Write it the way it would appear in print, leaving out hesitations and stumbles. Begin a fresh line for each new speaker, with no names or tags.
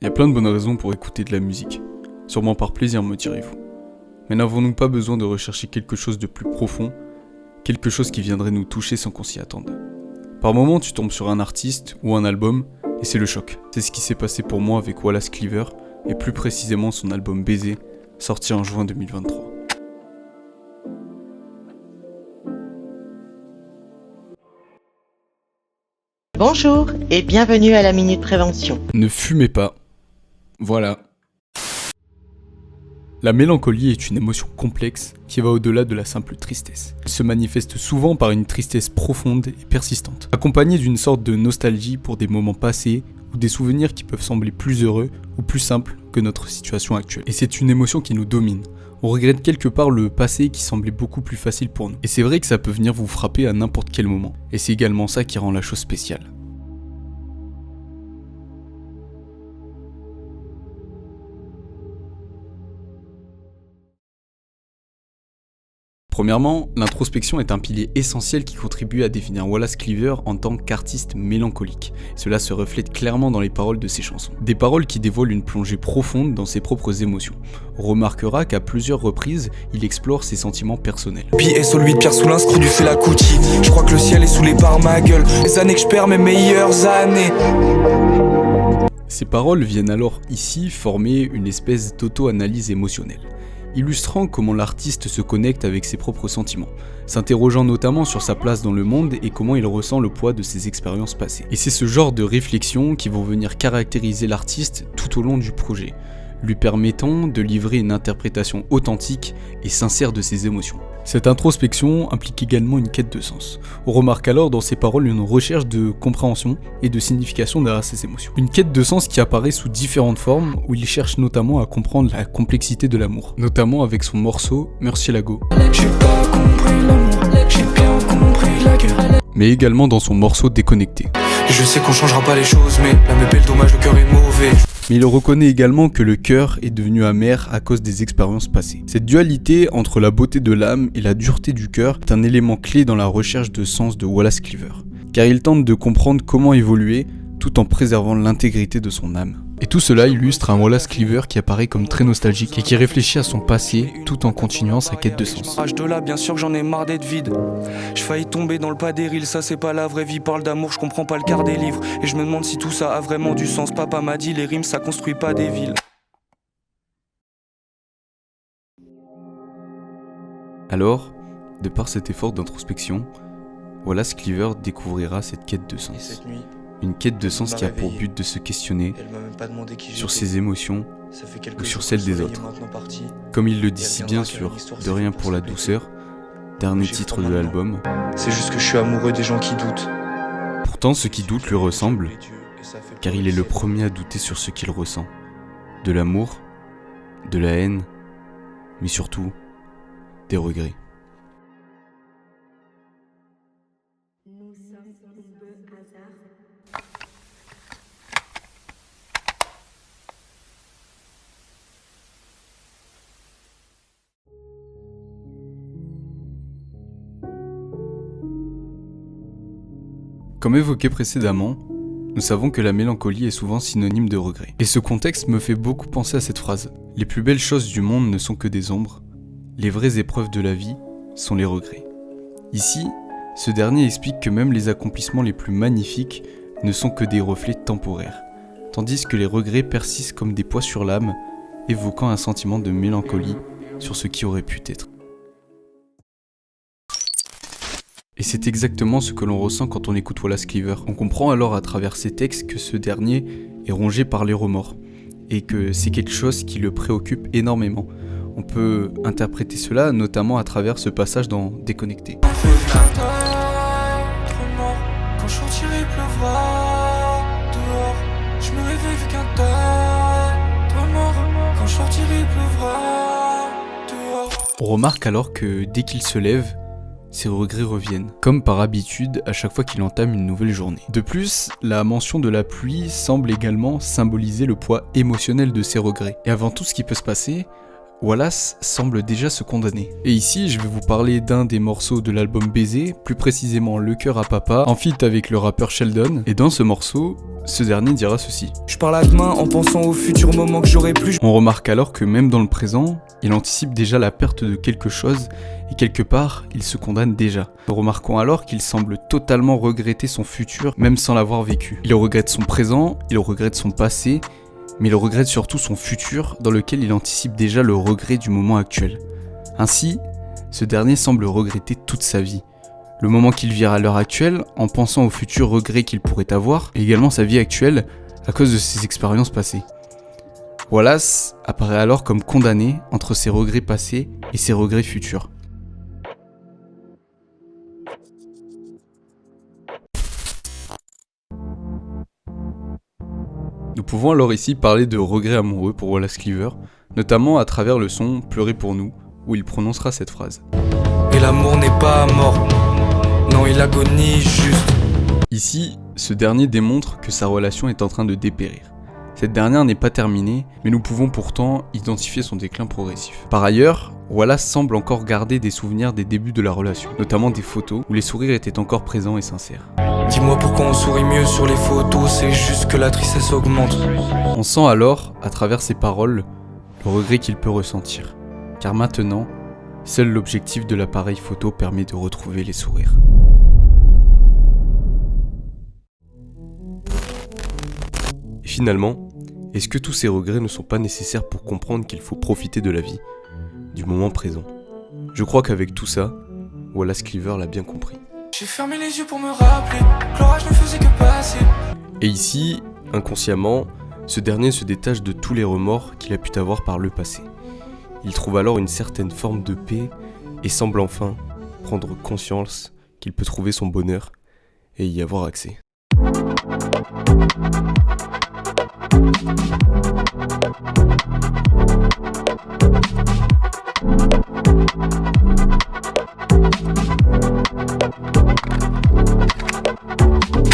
Il y a plein de bonnes raisons pour écouter de la musique. Sûrement par plaisir, me direz-vous. Mais n'avons-nous pas besoin de rechercher quelque chose de plus profond, quelque chose qui viendrait nous toucher sans qu'on s'y attende? Par moments, tu tombes sur un artiste ou un album, et c'est le choc. C'est ce qui s'est passé pour moi avec Wallace Cleaver, et plus précisément son album Baiser, sorti en juin 2023.
Bonjour et bienvenue à la Minute Prévention.
Ne fumez pas. Voilà. La mélancolie est une émotion complexe qui va au-delà de la simple tristesse. Elle se manifeste souvent par une tristesse profonde et persistante, accompagnée d'une sorte de nostalgie pour des moments passés ou des souvenirs qui peuvent sembler plus heureux ou plus simples que notre situation actuelle. Et c'est une émotion qui nous domine. On regrette quelque part le passé qui semblait beaucoup plus facile pour nous. Et c'est vrai que ça peut venir vous frapper à n'importe quel moment. Et c'est également ça qui rend la chose spéciale. Premièrement, l'introspection est un pilier essentiel qui contribue à définir Wallace Cleaver en tant qu'artiste mélancolique. Cela se reflète clairement dans les paroles de ses chansons. Des paroles qui dévoilent une plongée profonde dans ses propres émotions. On remarquera qu'à plusieurs reprises, il explore ses sentiments personnels.
PSO lui de Pierre sous l'inscrit du fait la Gucci. Je crois que le ciel est saoulé par ma gueule. Les années que je perds, mes meilleures années.
Ces paroles viennent alors ici former une espèce d'auto-analyse émotionnelle, illustrant comment l'artiste se connecte avec ses propres sentiments, s'interrogeant notamment sur sa place dans le monde et comment il ressent le poids de ses expériences passées. Et c'est ce genre de réflexions qui vont venir caractériser l'artiste tout au long du projet, lui permettant de livrer une interprétation authentique et sincère de ses émotions. Cette introspection implique également une quête de sens. On remarque alors dans ses paroles une recherche de compréhension et de signification derrière ses émotions. Une quête de sens qui apparaît sous différentes formes, où il cherche notamment à comprendre la complexité de l'amour, notamment avec son morceau Murcielago.
J'ai pas compris l'amour, j'ai bien compris la guerre.
Mais également dans son morceau Déconnecté.
Je sais qu'on changera pas les choses, mais la me belle dommage, le cœur est mauvais.
Mais il reconnaît également que le cœur est devenu amer à cause des expériences passées. Cette dualité entre la beauté de l'âme et la dureté du cœur est un élément clé dans la recherche de sens de Wallace Cleaver, car il tente de comprendre comment évoluer tout en préservant l'intégrité de son âme. Et tout cela illustre un Wallace Cleaver qui apparaît comme très nostalgique et qui réfléchit à son passé tout en continuant sa quête de sens.
De là, bien sûr que j'en ai marre d'être vide. Je failli tomber dans le pas des reels, ça c'est pas la vraie vie. Parle d'amour, je comprends pas le quart des livres. Et je me demande si tout ça a vraiment du sens. Papa m'a dit, les rimes ça construit pas des villes.
Alors, de par cet effort d'introspection, Wallace Cleaver découvrira cette quête de sens. Une quête de sens qui a pour but de se questionner sur ses émotions ou sur celles des autres. Comme il le dit si bien sur De rien pour la douceur, dernier titre de l'album.
C'est juste que je suis amoureux des gens qui doutent.
Pourtant, ceux qui doutent lui ressemblent, car il est le premier à douter sur ce qu'il ressent. De l'amour, de la haine, mais surtout, des regrets. Comme évoqué précédemment, nous savons que la mélancolie est souvent synonyme de regret. Et ce contexte me fait beaucoup penser à cette phrase. Les plus belles choses du monde ne sont que des ombres. Les vraies épreuves de la vie sont les regrets. Ici, ce dernier explique que même les accomplissements les plus magnifiques ne sont que des reflets temporaires, tandis que les regrets persistent comme des poids sur l'âme, évoquant un sentiment de mélancolie sur ce qui aurait pu être. Et c'est exactement ce que l'on ressent quand on écoute Wallace Cleaver. On comprend alors à travers ses textes que ce dernier est rongé par les remords, et que c'est quelque chose qui le préoccupe énormément. On peut interpréter cela notamment à travers ce passage dans Déconnecté.
Quand je sortirai, il pleuvra dehors. Je me réveille vu qu'un tas de mort. Quand je sortirai, il pleuvra dehors.
On remarque alors que dès qu'il se lève, ses regrets reviennent, comme par habitude à chaque fois qu'il entame une nouvelle journée. De plus, la mention de la pluie semble également symboliser le poids émotionnel de ses regrets. Et avant tout ce qui peut se passer, Wallace semble déjà se condamner. Et ici, je vais vous parler d'un des morceaux de l'album Baiser, plus précisément Le cœur à papa, en feat avec le rappeur Sheldon. Et dans ce morceau, ce dernier dira ceci.
Je parle à demain en pensant au futur moment que j'aurai plus.
On remarque alors que même dans le présent, il anticipe déjà la perte de quelque chose et quelque part, il se condamne déjà. Remarquons alors qu'il semble totalement regretter son futur, même sans l'avoir vécu. Il regrette son présent, il regrette son passé, mais il regrette surtout son futur dans lequel il anticipe déjà le regret du moment actuel. Ainsi, ce dernier semble regretter toute sa vie. Le moment qu'il vit à l'heure actuelle, en pensant au futur regret qu'il pourrait avoir, et également sa vie actuelle à cause de ses expériences passées. Wallace apparaît alors comme condamné entre ses regrets passés et ses regrets futurs. Nous pouvons alors ici parler de regrets amoureux pour Wallace Cleaver, notamment à travers le son Pleurer pour nous, où il prononcera cette phrase.
Et l'amour n'est pas mort, non il agonise juste.
Ici, ce dernier démontre que sa relation est en train de dépérir. Cette dernière n'est pas terminée, mais nous pouvons pourtant identifier son déclin progressif. Par ailleurs, Wallace semble encore garder des souvenirs des débuts de la relation, notamment des photos où les sourires étaient encore présents et sincères.
Dis-moi pourquoi on sourit mieux sur les photos, c'est juste que la tristesse augmente.
On sent alors, à travers ses paroles, le regret qu'il peut ressentir. Car maintenant, seul l'objectif de l'appareil photo permet de retrouver les sourires. Et finalement, est-ce que tous ces regrets ne sont pas nécessaires pour comprendre qu'il faut profiter de la vie, du moment présent? Je crois qu'avec tout ça, Wallace Cleaver l'a bien compris.
J'ai fermé les yeux pour me rappeler que l'orage ne faisait que passer.
Et ici, inconsciemment, ce dernier se détache de tous les remords qu'il a pu avoir par le passé. Il trouve alors une certaine forme de paix et semble enfin prendre conscience qu'il peut trouver son bonheur et y avoir accès.